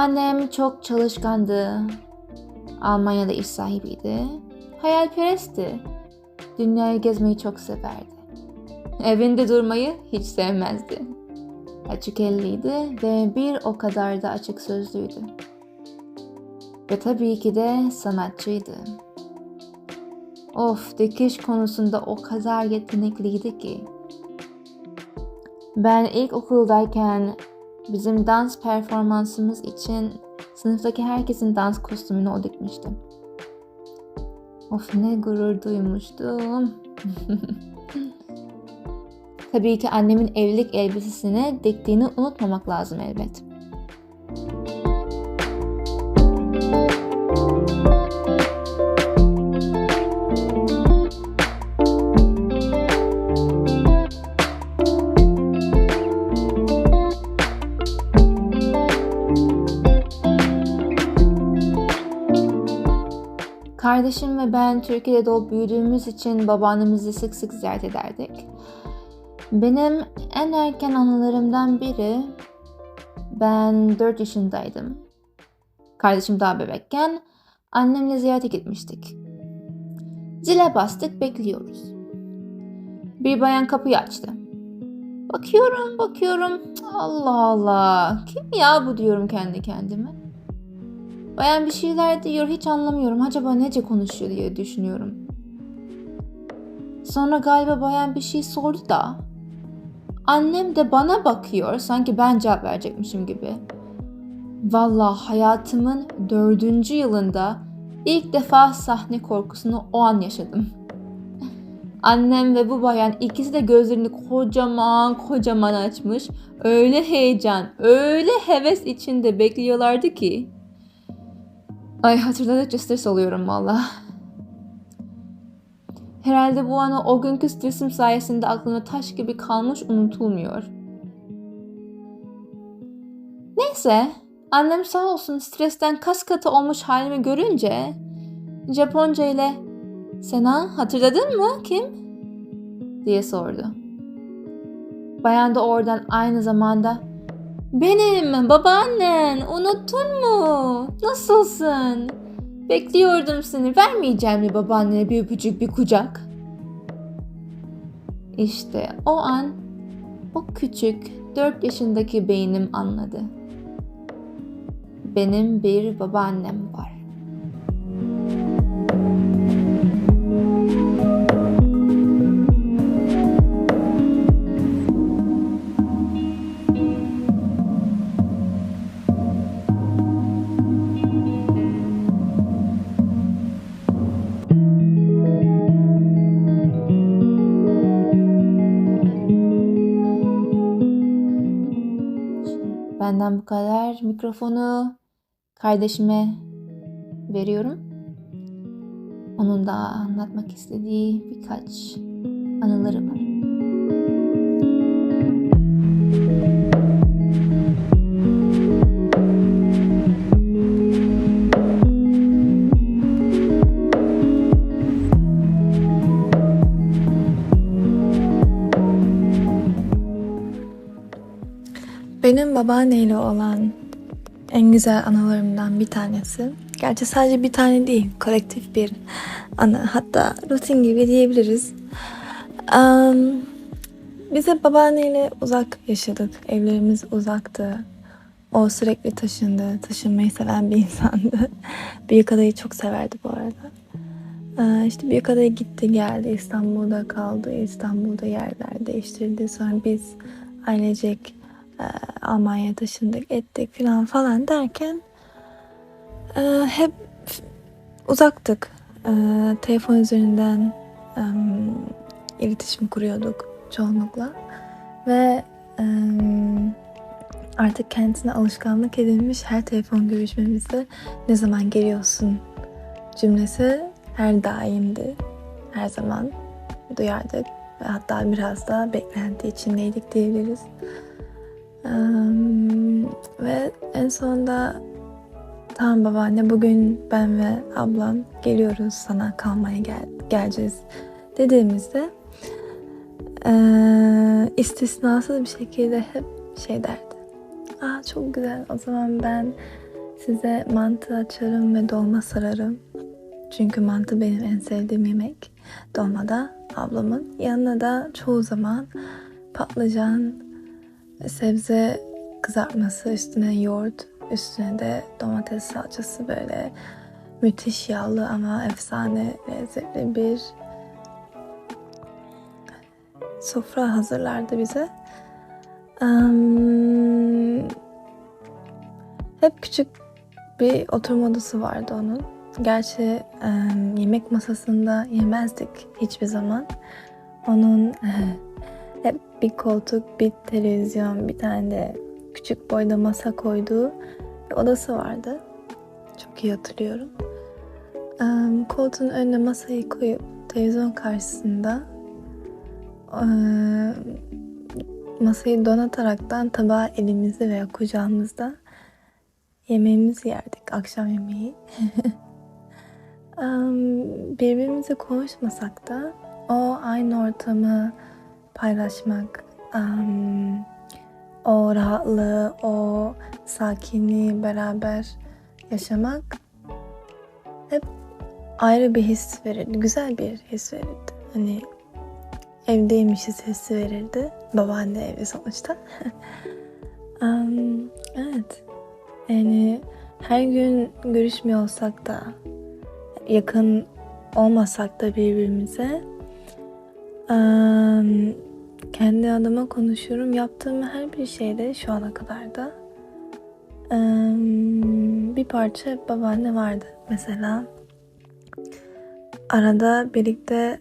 Annem çok çalışkandı. Almanya'da iş sahibiydi. Hayalperestti. Dünyayı gezmeyi çok severdi. Evinde durmayı hiç sevmezdi. Açık elliydi ve bir o kadar da açık sözlüydü. Ve tabii ki de sanatçıydı. Of, dikiş konusunda o kadar yetenekliydi ki. Ben ilk okuldayken bizim dans performansımız için sınıftaki herkesin dans kostümünü o dikmişti. Of, ne gurur duymuştum. Tabii ki annemin evlilik elbisesini diktiğini unutmamak lazım elbet. Kardeşim ve ben Türkiye'de doğup büyüdüğümüz için babaannemizi sık sık ziyaret ederdik. Benim en erken anılarımdan biri, ben 4 yaşındaydım. Kardeşim daha bebekken annemle ziyarete gitmiştik. Zile bastık, bekliyoruz. Bir bayan kapıyı açtı. Bakıyorum. Allah Allah, kim ya bu diyorum kendi kendime. Bayan bir şeyler diyor, hiç anlamıyorum. Acaba nece konuşuyor diye düşünüyorum. Sonra galiba bayan bir şey sordu da annem de bana bakıyor, sanki ben cevap verecekmişim gibi. Vallahi hayatımın 4. yılında ilk defa sahne korkusunu o an yaşadım. Annem ve bu bayan ikisi de gözlerini kocaman açmış. Öyle heyecan, öyle heves içinde bekliyorlardı ki. Ay, hatırladıkça stres oluyorum valla. Herhalde bu anı o günkü stresim sayesinde aklımda taş gibi kalmış, unutulmuyor. Neyse, annem sağ olsun stresten kas katı olmuş halimi görünce Japonca ile "Sena, hatırladın mı kim?" diye sordu. Bayan da oradan aynı zamanda "Benim, babaannen, unuttun mu? Nasılsın? Bekliyordum seni, vermeyeceğim mi babaannene bir öpücük, bir kucak?" İşte o an o küçük 4 yaşındaki beynim anladı. Benim bir babaannem var. Benden bu kadar. Mikrofonu kardeşime veriyorum. Onun da anlatmak istediği birkaç anıları var. Benim babaanneyle olan en güzel anılarımdan bir tanesi. Gerçi sadece bir tane değil, kolektif bir anı. Hatta rutin gibi diyebiliriz. Biz hep babaanneyle uzak yaşadık. Evlerimiz uzaktı. O sürekli taşındı. Taşınmayı seven bir insandı. Büyükada'yı çok severdi bu arada. İşte Büyükada'ya gitti geldi. İstanbul'da kaldı. İstanbul'da yerler değiştirdi. Sonra biz ailecek Almanya'ya taşındık ettik falan derken hep uzaktık. Telefon üzerinden iletişim kuruyorduk çoğunlukla ve artık kendisine alışkanlık edilmiş her telefon görüşmemizde "Ne zaman geliyorsun?" cümlesi her daimdi. Her zaman duyardık ve hatta biraz da beklenti içindeydik diyebiliriz. Ve en sonunda "Tamam babaanne, bugün ben ve ablam geliyoruz, sana kalmaya geleceğiz" dediğimizde istisnasız bir şekilde hep şey derdi: "Aa, çok güzel, o zaman ben Size mantı açarım ve dolma sararım. Çünkü mantı benim en sevdiğim yemek. Dolma da ablamın. Yanına da çoğu zaman patlıcan, sebze kızartması, üstüne yoğurt, üstüne de domates salçası, böyle müthiş yağlı ama efsane lezzetli bir sofra hazırlardı bize. Hep küçük bir oturma odası vardı onun. Gerçi yemek masasında yemezdik hiçbir zaman. Onun hep bir koltuk, bir televizyon, bir tane de küçük boyda masa koyduğu bir odası vardı. Çok iyi hatırlıyorum. Koltuğun önüne masayı koyup televizyon karşısında masayı donataraktan tabağı elimizde veya kucağımızda yemeğimizi yerdik, akşam yemeği. Birbirimize konuşmasak da o aynı ortamı paylaşmak, o rahatlığı, o sakinliği beraber yaşamak hep ayrı bir his verirdi, güzel bir his verirdi. Hani evdeymişiz hissi verirdi. Babaanne evi sonuçta. Evet. Yani her gün görüşmüyor olsak da, yakın olmasak da birbirimize, kendi adıma konuşuyorum. Yaptığım her bir şeyde şu ana kadar da bir parça babaanne vardı. Mesela arada birlikte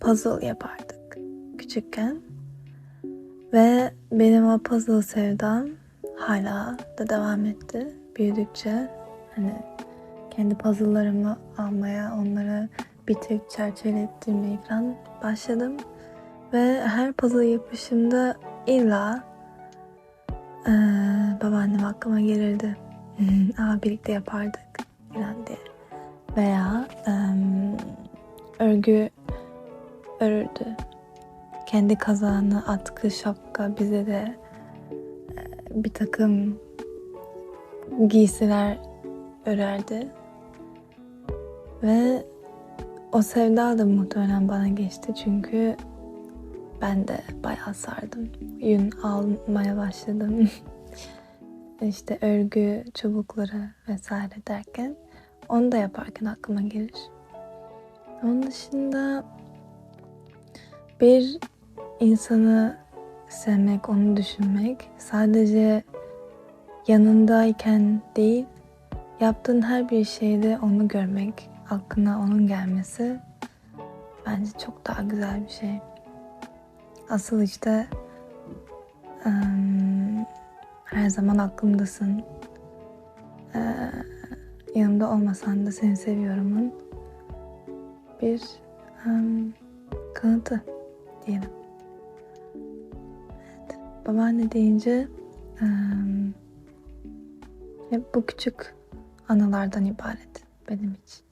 puzzle yapardık küçükken. Ve benim o puzzle sevdam hala da devam etti. Büyüdükçe hani kendi puzzle'larımı almaya, onları bitirip çerçevelettirmeye falan başladım. Ve her puzzle yapışımda illa babaannem aklıma gelirdi. Birlikte yapardık falan diye. Veya örgü örürdü. Kendi kazağını, atkı, şapka, bize de bir takım giysiler örerdi. Ve o sevda da muhtemelen bana geçti çünkü ben de bayağı sardım. Yün almaya başladım. İşte örgü, çubukları vesaire derken onu da yaparken aklıma gelir. Onun dışında bir insanı sevmek, onu düşünmek sadece yanındayken değil, yaptığın her bir şeyde onu görmek, aklına onun gelmesi bence çok daha güzel bir şey. Asıl işte her zaman aklımdasın. Yanımda olmasan da seni seviyorumun bir kanıtı diyelim. Evet, babaanne deyince hep bu küçük anılardan ibaret benim için.